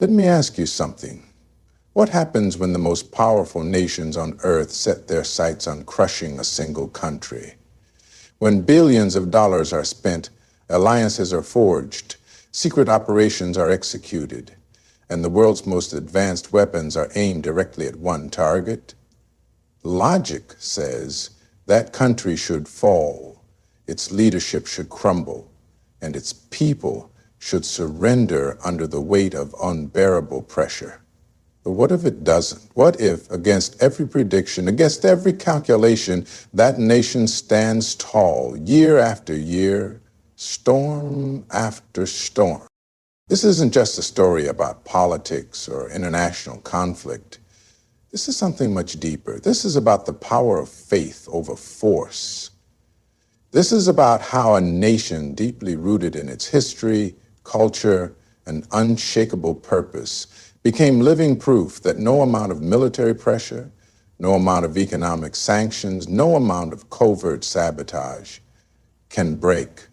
Let me ask you something. What happens when the most powerful nations on earth set their sights on crushing a single country? When billions of dollars are spent, alliances are forged, secret operations are executed, and the world's most advanced weapons are aimed directly at one target? Logic says that country should fall, its leadership should crumble, and its people should surrender under the weight of unbearable pressure. But what if it doesn't? What if, against every prediction, against every calculation, that nation stands tall year after year, storm after storm? This isn't just a story about politics or international conflict. This is something much deeper. This is about the power of faith over force. This is about how a nation deeply rooted in its history, culture, and unshakable purpose became living proof that no amount of military pressure, no amount of economic sanctions, no amount of covert sabotage can break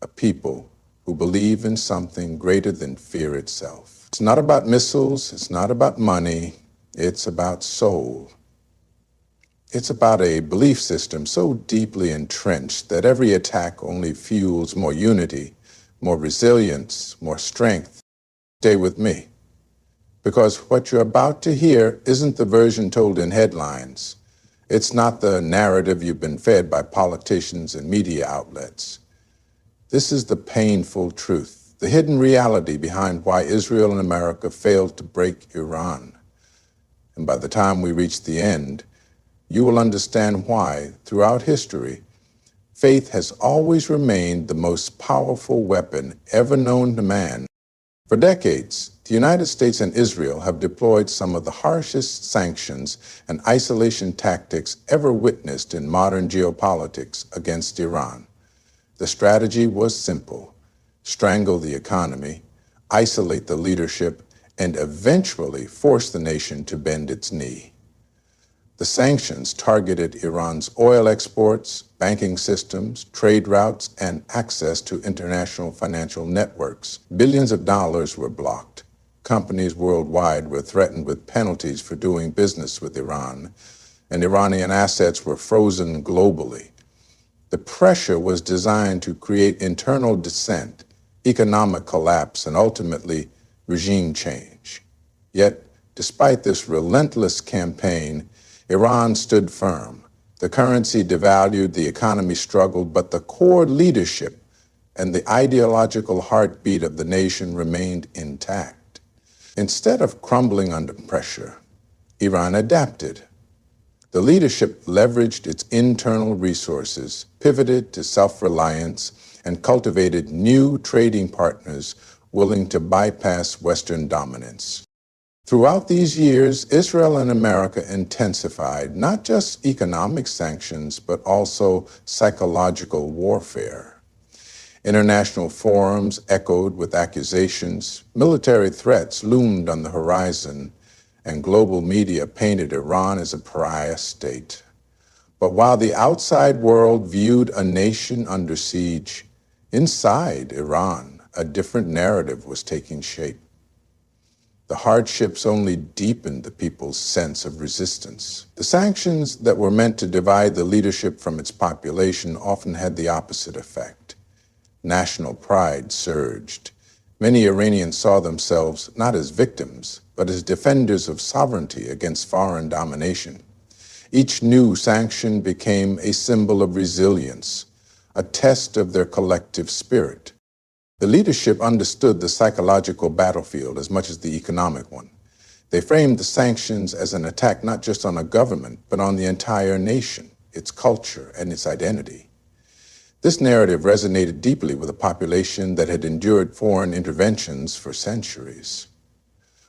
a people who believe in something greater than fear itself. It's not about missiles, it's not about money, it's about soul. It's about a belief system so deeply entrenched that every attack only fuels more unity, more resilience, more strength. Stay with me. Because what you're about to hear isn't the version told in headlines. It's not the narrative you've been fed by politicians and media outlets. This is the painful truth, the hidden reality behind why Israel and America failed to break Iran. And by the time we reach the end, you will understand why, throughout history, faith has always remained the most powerful weapon ever known to man. For decades, the United States and Israel have deployed some of the harshest sanctions and isolation tactics ever witnessed in modern geopolitics against Iran. The strategy was simple: strangle the economy, isolate the leadership, and eventually force the nation to bend its knee. The sanctions targeted Iran's oil exports, banking systems, trade routes, and access to international financial networks. Billions of dollars were blocked. Companies worldwide were threatened with penalties for doing business with Iran, and Iranian assets were frozen globally. The pressure was designed to create internal dissent, economic collapse, and ultimately regime change. Yet, despite this relentless campaign, Iran stood firm. The currency devalued, the economy struggled, but the core leadership and the ideological heartbeat of the nation remained intact. Instead of crumbling under pressure, Iran adapted. The leadership leveraged its internal resources, pivoted to self-reliance, and cultivated new trading partners willing to bypass Western dominance. Throughout these years, Israel and America intensified not just economic sanctions, but also psychological warfare. International forums echoed with accusations, military threats loomed on the horizon, and global media painted Iran as a pariah state. But while the outside world viewed a nation under siege, inside Iran, a different narrative was taking shape. The hardships only deepened the people's sense of resistance. The sanctions that were meant to divide the leadership from its population often had the opposite effect. National pride surged. Many Iranians saw themselves not as victims, but as defenders of sovereignty against foreign domination. Each new sanction became a symbol of resilience, a test of their collective spirit. The leadership understood the psychological battlefield as much as the economic one. They framed the sanctions as an attack not just on a government, but on the entire nation, its culture, and its identity. This narrative resonated deeply with a population that had endured foreign interventions for centuries.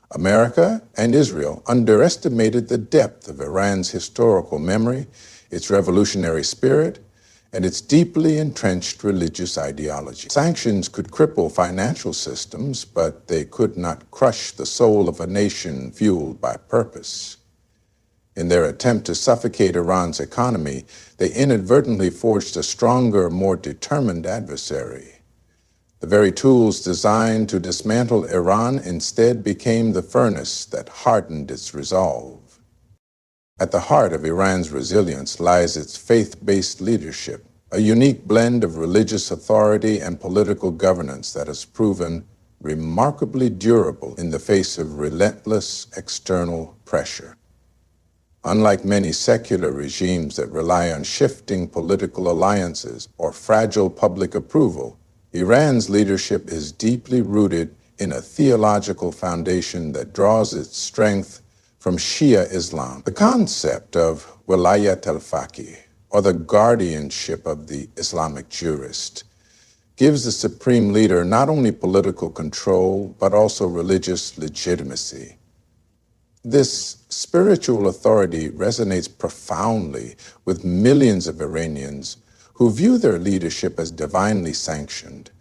America and Israel underestimated the depth of Iran's historical memory, its revolutionary spirit, and its deeply entrenched religious ideology. Sanctions could cripple financial systems, but they could not crush the soul of a nation fueled by purpose. In their attempt to suffocate Iran's economy, they inadvertently forged a stronger, more determined adversary. The very tools designed to dismantle Iran instead became the furnace that hardened its resolve. At the heart of Iran's resilience lies its faith-based leadership, a unique blend of religious authority and political governance that has proven remarkably durable in the face of relentless external pressure. Unlike many secular regimes that rely on shifting political alliances or fragile public approval, Iran's leadership is deeply rooted in a theological foundation that draws its strength from Shia Islam. The concept of wilayat al-faqih, or the guardianship of the Islamic jurist, gives the supreme leader not only political control, but also religious legitimacy. This spiritual authority resonates profoundly with millions of Iranians who view their leadership as divinely sanctioned,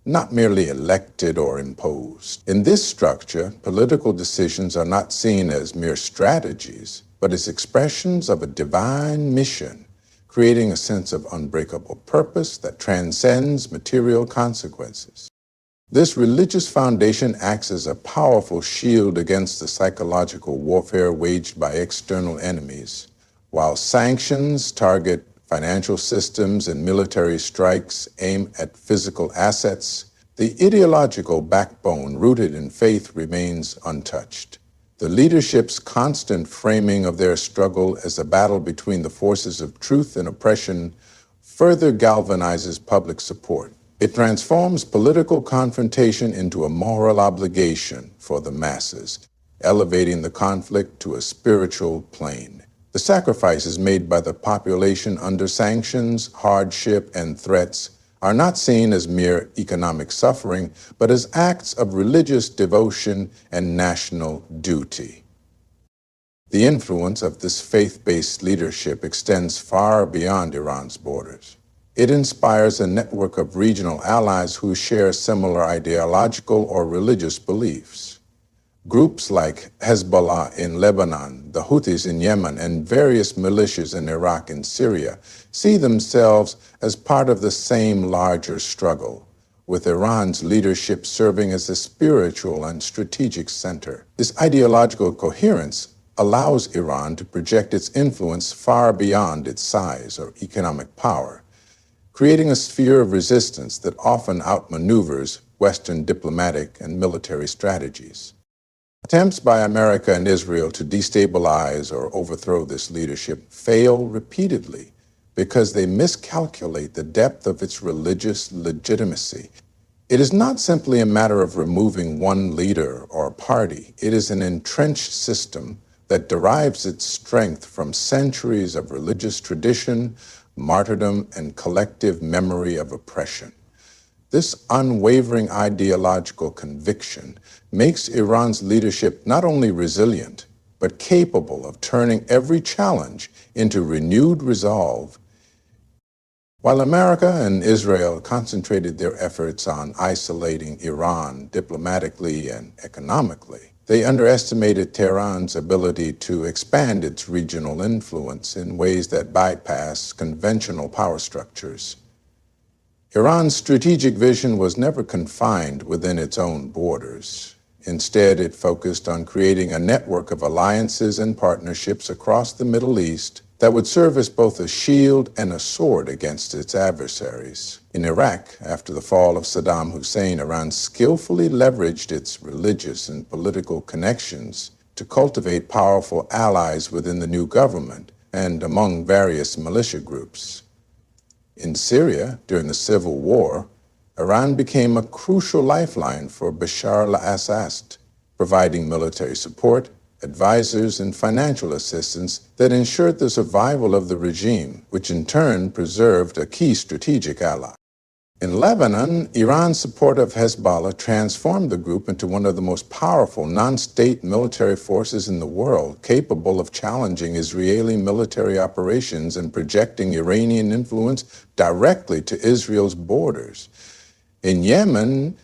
not merely elected or imposed. In this structure, political decisions are not seen as mere strategies, but as expressions of a divine mission, creating a sense of unbreakable purpose that transcends material consequences. This religious foundation acts as a powerful shield against the psychological warfare waged by external enemies. While sanctions target financial systems and military strikes aim at physical assets, the ideological backbone rooted in faith remains untouched. The leadership's constant framing of their struggle as a battle between the forces of truth and oppression further galvanizes public support. It transforms political confrontation into a moral obligation for the masses, elevating the conflict to a spiritual plane. The sacrifices made by the population under sanctions, hardship, and threats are not seen as mere economic suffering, but as acts of religious devotion and national duty. The influence of this faith-based leadership extends far beyond Iran's borders. It inspires a network of regional allies who share similar ideological or religious beliefs. Groups like Hezbollah in Lebanon, the Houthis in Yemen, and various militias in Iraq and Syria see themselves as part of the same larger struggle, with Iran's leadership serving as a spiritual and strategic center. This ideological coherence allows Iran to project its influence far beyond its size or economic power, creating a sphere of resistance that often outmaneuvers Western diplomatic and military strategies. Attempts by America and Israel to destabilize or overthrow this leadership fail repeatedly because they miscalculate the depth of its religious legitimacy. It is not simply a matter of removing one leader or party. It is an entrenched system that derives its strength from centuries of religious tradition, martyrdom, and collective memory of oppression. This unwavering ideological conviction makes Iran's leadership not only resilient, but capable of turning every challenge into renewed resolve. While America and Israel concentrated their efforts on isolating Iran diplomatically and economically, they underestimated Tehran's ability to expand its regional influence in ways that bypass conventional power structures. Iran's strategic vision was never confined within its own borders. Instead, it focused on creating a network of alliances and partnerships across the Middle East that would serve as both a shield and a sword against its adversaries. In Iraq, after the fall of Saddam Hussein, Iran skillfully leveraged its religious and political connections to cultivate powerful allies within the new government and among various militia groups. In Syria, during the civil war, Iran became a crucial lifeline for Bashar al-Assad, providing military support, advisors, and financial assistance that ensured the survival of the regime, which in turn preserved a key strategic ally. In Lebanon, Iran's support of Hezbollah transformed the group into one of the most powerful non-state military forces in the world, capable of challenging Israeli military operations and projecting Iranian influence directly to Israel's borders. In Yemen,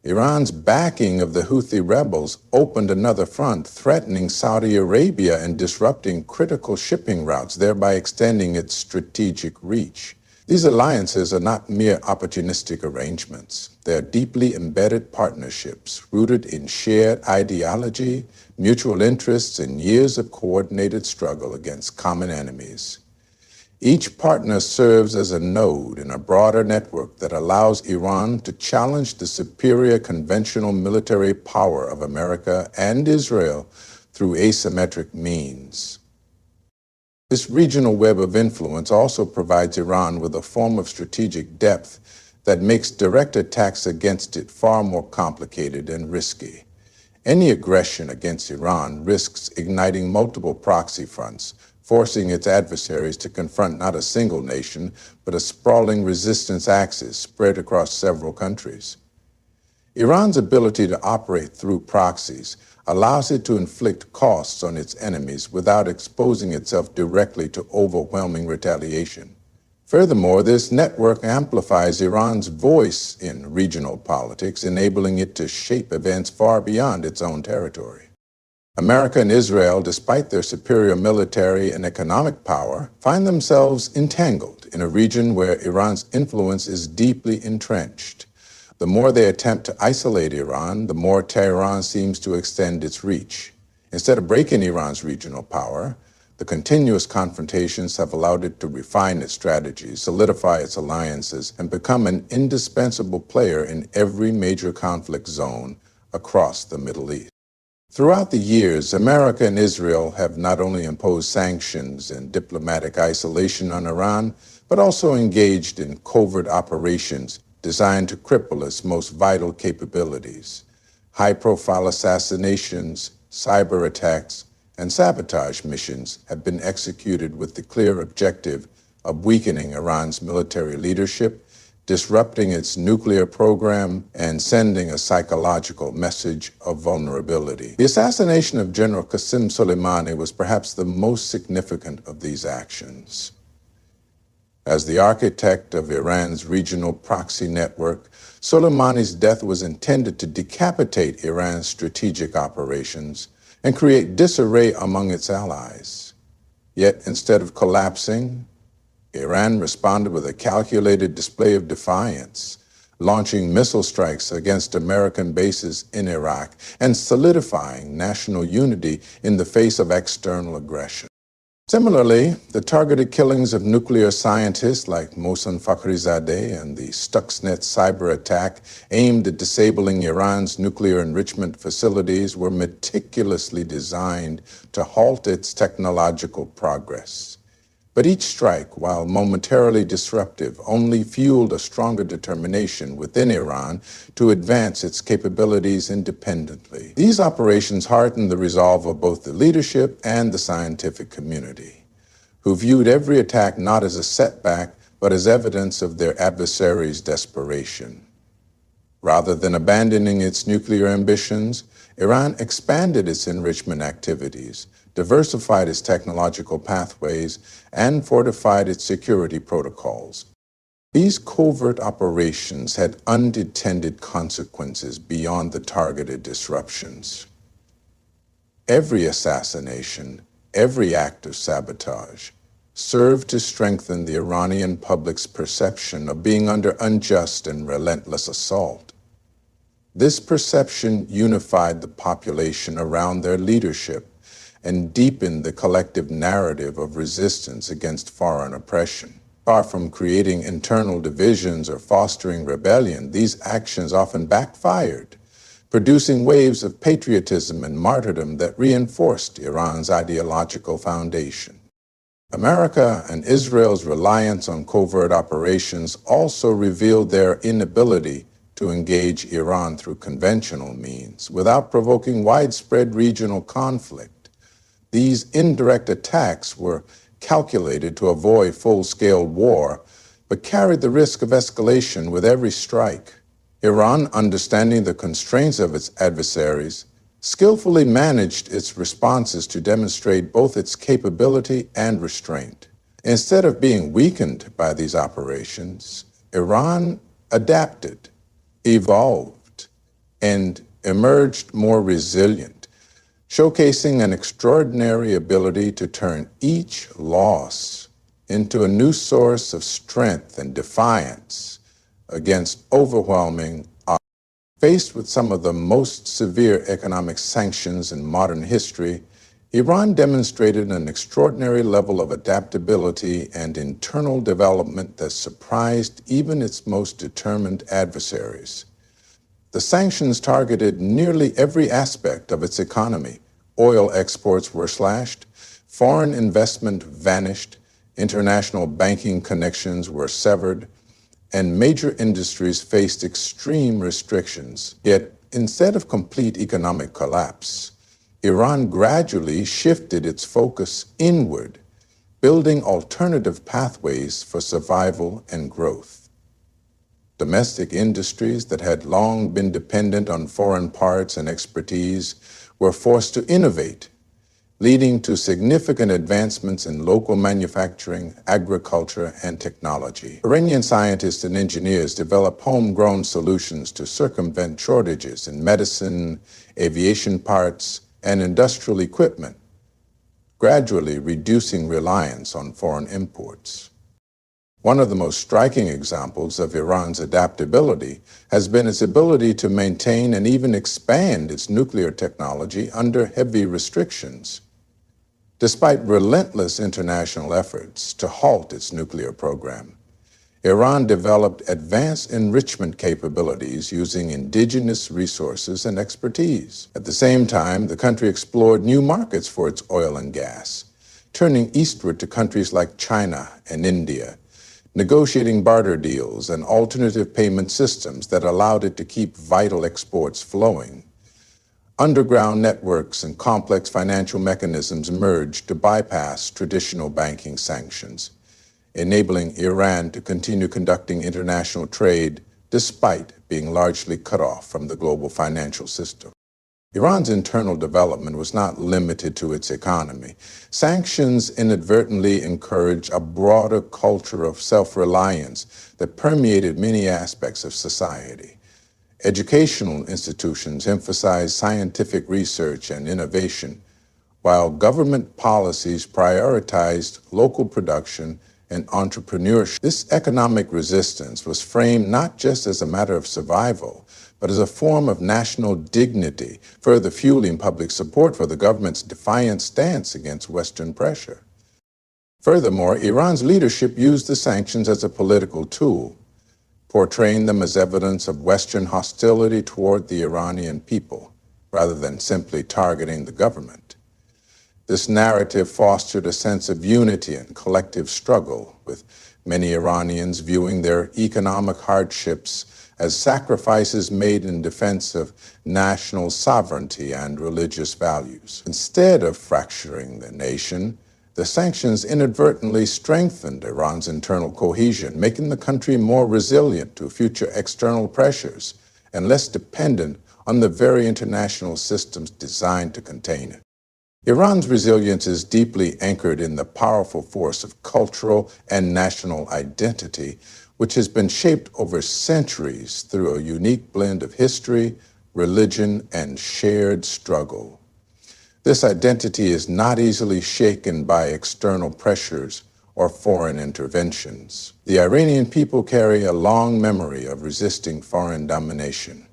Iran's backing of the Houthi rebels opened another front, threatening Saudi Arabia and disrupting critical shipping routes, thereby extending its strategic reach. These alliances are not mere opportunistic arrangements. They are deeply embedded partnerships rooted in shared ideology, mutual interests, and years of coordinated struggle against common enemies. Each partner serves as a node in a broader network that allows Iran to challenge the superior conventional military power of America and Israel through asymmetric means. This regional web of influence also provides Iran with a form of strategic depth that makes direct attacks against it far more complicated and risky. Any aggression against Iran risks igniting multiple proxy fronts, forcing its adversaries to confront not a single nation, but a sprawling resistance axis spread across several countries. Iran's ability to operate through proxies allows it to inflict costs on its enemies without exposing itself directly to overwhelming retaliation. Furthermore, this network amplifies Iran's voice in regional politics, enabling it to shape events far beyond its own territory. America and Israel, despite their superior military and economic power, find themselves entangled in a region where Iran's influence is deeply entrenched. The more they attempt to isolate Iran, the more Tehran seems to extend its reach. Instead of breaking Iran's regional power, the continuous confrontations have allowed it to refine its strategies, solidify its alliances, and become an indispensable player in every major conflict zone across the Middle East. Throughout the years, America and Israel have not only imposed sanctions and diplomatic isolation on Iran, but also engaged in covert operations designed to cripple its most vital capabilities. High-profile assassinations, cyber attacks, and sabotage missions have been executed with the clear objective of weakening Iran's military leadership, disrupting its nuclear program, and sending a psychological message of vulnerability. The assassination of General Qasem Soleimani was perhaps the most significant of these actions. As the architect of Iran's regional proxy network, Soleimani's death was intended to decapitate Iran's strategic operations and create disarray among its allies. Yet, instead of collapsing, Iran responded with a calculated display of defiance, launching missile strikes against American bases in Iraq and solidifying national unity in the face of external aggression. Similarly, the targeted killings of nuclear scientists like Mohsen Fakhrizadeh and the Stuxnet cyber attack aimed at disabling Iran's nuclear enrichment facilities were meticulously designed to halt its technological progress. But each strike, while momentarily disruptive, only fueled a stronger determination within Iran to advance its capabilities independently. These operations hardened the resolve of both the leadership and the scientific community, who viewed every attack not as a setback, but as evidence of their adversaries' desperation. Rather than abandoning its nuclear ambitions, Iran expanded its enrichment activities, diversified its technological pathways, and fortified its security protocols. These covert operations had unintended consequences beyond the targeted disruptions. Every assassination, every act of sabotage, served to strengthen the Iranian public's perception of being under unjust and relentless assault. This perception unified the population around their leadership and deepened the collective narrative of resistance against foreign oppression. Far from creating internal divisions or fostering rebellion, these actions often backfired, producing waves of patriotism and martyrdom that reinforced Iran's ideological foundation. America and Israel's reliance on covert operations also revealed their inability to engage Iran through conventional means without provoking widespread regional conflict. These indirect attacks were calculated to avoid full-scale war, but carried the risk of escalation with every strike. Iran, understanding the constraints of its adversaries, skillfully managed its responses to demonstrate both its capability and restraint. Instead of being weakened by these operations, Iran adapted, evolved, and emerged more resilient, showcasing an extraordinary ability to turn each loss into a new source of strength and defiance against overwhelming odds. Faced with some of the most severe economic sanctions in modern history, Iran demonstrated an extraordinary level of adaptability and internal development that surprised even its most determined adversaries. The sanctions targeted nearly every aspect of its economy. Oil exports were slashed, foreign investment vanished, international banking connections were severed, and major industries faced extreme restrictions. Yet, instead of complete economic collapse, Iran gradually shifted its focus inward, building alternative pathways for survival and growth. Domestic industries that had long been dependent on foreign parts and expertise were forced to innovate, leading to significant advancements in local manufacturing, agriculture, and technology. Iranian scientists and engineers developed homegrown solutions to circumvent shortages in medicine, aviation parts, and industrial equipment, gradually reducing reliance on foreign imports. One of the most striking examples of Iran's adaptability has been its ability to maintain and even expand its nuclear technology under heavy restrictions. Despite relentless international efforts to halt its nuclear program, Iran developed advanced enrichment capabilities using indigenous resources and expertise. At the same time, the country explored new markets for its oil and gas, turning eastward to countries like China and India, negotiating barter deals and alternative payment systems that allowed it to keep vital exports flowing. Underground networks and complex financial mechanisms emerged to bypass traditional banking sanctions, enabling Iran to continue conducting international trade despite being largely cut off from the global financial system. Iran's internal development was not limited to its economy. Sanctions inadvertently encouraged a broader culture of self-reliance that permeated many aspects of society. Educational institutions emphasized scientific research and innovation, while government policies prioritized local production and entrepreneurship. This economic resistance was framed not just as a matter of survival, but as a form of national dignity, further fueling public support for the government's defiant stance against Western pressure. Furthermore, Iran's leadership used the sanctions as a political tool, portraying them as evidence of Western hostility toward the Iranian people, rather than simply targeting the government. This narrative fostered a sense of unity and collective struggle, with many Iranians viewing their economic hardships as sacrifices made in defense of national sovereignty and religious values. Instead of fracturing the nation, the sanctions inadvertently strengthened Iran's internal cohesion, making the country more resilient to future external pressures and less dependent on the very international systems designed to contain it. Iran's resilience is deeply anchored in the powerful force of cultural and national identity, which has been shaped over centuries through a unique blend of history, religion, and shared struggle. This identity is not easily shaken by external pressures or foreign interventions. The Iranian people carry a long memory of resisting foreign domination,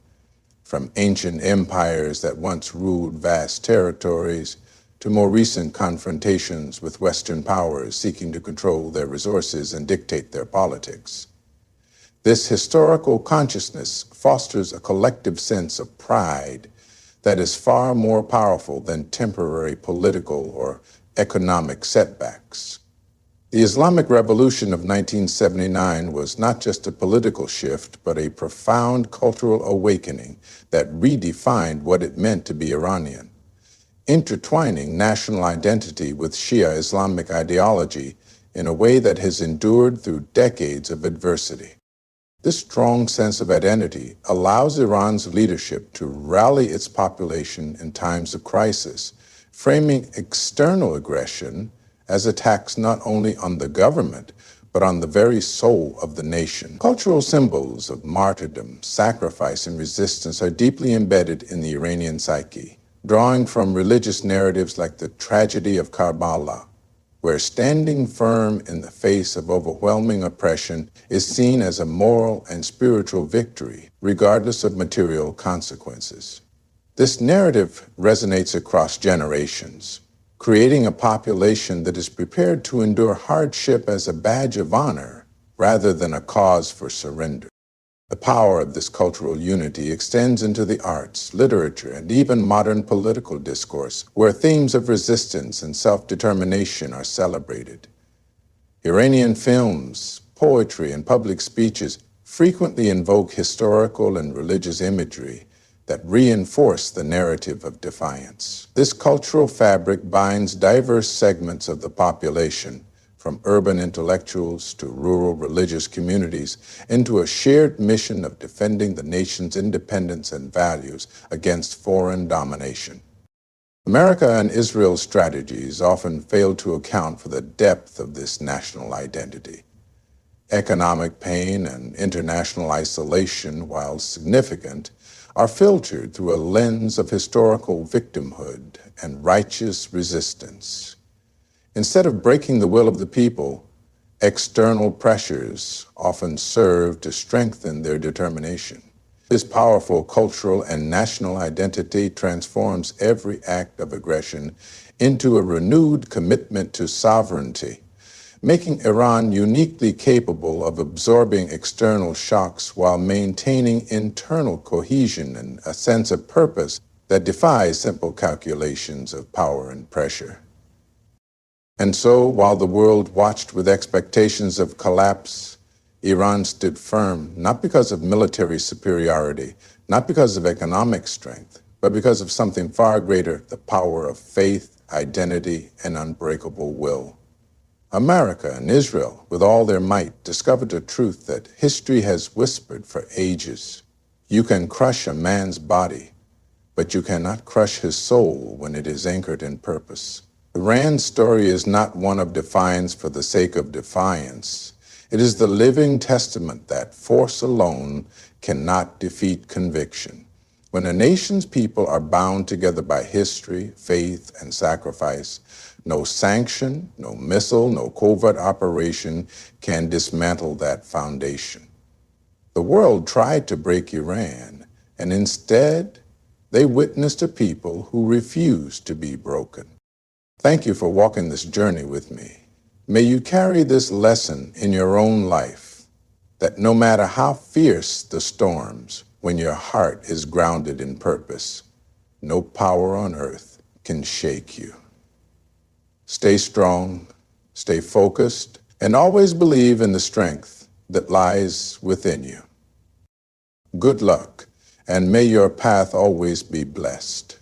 from ancient empires that once ruled vast territories to more recent confrontations with Western powers seeking to control their resources and dictate their politics. This historical consciousness fosters a collective sense of pride that is far more powerful than temporary political or economic setbacks. The Islamic Revolution of 1979 was not just a political shift, but a profound cultural awakening that redefined what it meant to be Iranian, intertwining national identity with Shia Islamic ideology in a way that has endured through decades of adversity. This strong sense of identity allows Iran's leadership to rally its population in times of crisis, framing external aggression as attacks not only on the government, but on the very soul of the nation. Cultural symbols of martyrdom, sacrifice, and resistance are deeply embedded in the Iranian psyche, drawing from religious narratives like the tragedy of Karbala, where standing firm in the face of overwhelming oppression is seen as a moral and spiritual victory, regardless of material consequences. This narrative resonates across generations, creating a population that is prepared to endure hardship as a badge of honor rather than a cause for surrender. The power of this cultural unity extends into the arts, literature, and even modern political discourse, where themes of resistance and self-determination are celebrated. Iranian films, poetry, and public speeches frequently invoke historical and religious imagery that reinforce the narrative of defiance. This cultural fabric binds diverse segments of the population, from urban intellectuals to rural religious communities, into a shared mission of defending the nation's independence and values against foreign domination. America and Israel's strategies often fail to account for the depth of this national identity. Economic pain and international isolation, while significant, are filtered through a lens of historical victimhood and righteous resistance. Instead of breaking the will of the people, external pressures often serve to strengthen their determination. This powerful cultural and national identity transforms every act of aggression into a renewed commitment to sovereignty, making Iran uniquely capable of absorbing external shocks while maintaining internal cohesion and a sense of purpose that defies simple calculations of power and pressure. And so, while the world watched with expectations of collapse, Iran stood firm, not because of military superiority, not because of economic strength, but because of something far greater, the power of faith, identity, and unbreakable will. America and Israel, with all their might, discovered a truth that history has whispered for ages. You can crush a man's body, but you cannot crush his soul when it is anchored in purpose. Iran's story is not one of defiance for the sake of defiance. It is the living testament that force alone cannot defeat conviction. When a nation's people are bound together by history, faith, and sacrifice, no sanction, no missile, no covert operation can dismantle that foundation. The world tried to break Iran, and instead, they witnessed a people who refused to be broken. Thank you for walking this journey with me. May you carry this lesson in your own life, that no matter how fierce the storms, when your heart is grounded in purpose, no power on earth can shake you. Stay strong, stay focused, and always believe in the strength that lies within you. Good luck, and may your path always be blessed.